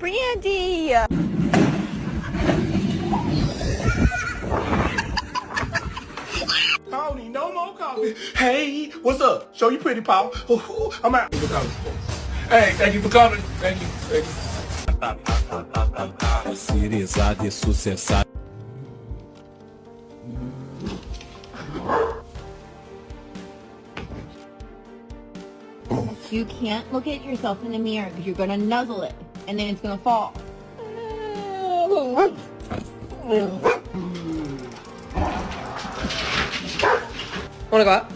Brandy! I don't need no more coffee. Hey, what's up? Show you pretty, Paul. I'm out. Hey, thank you for coming. Thank you. Thank you. Seriedade sucessar. You can't look at yourself in the mirror because you're gonna nuzzle it and then it's gonna fall. Wanna go out?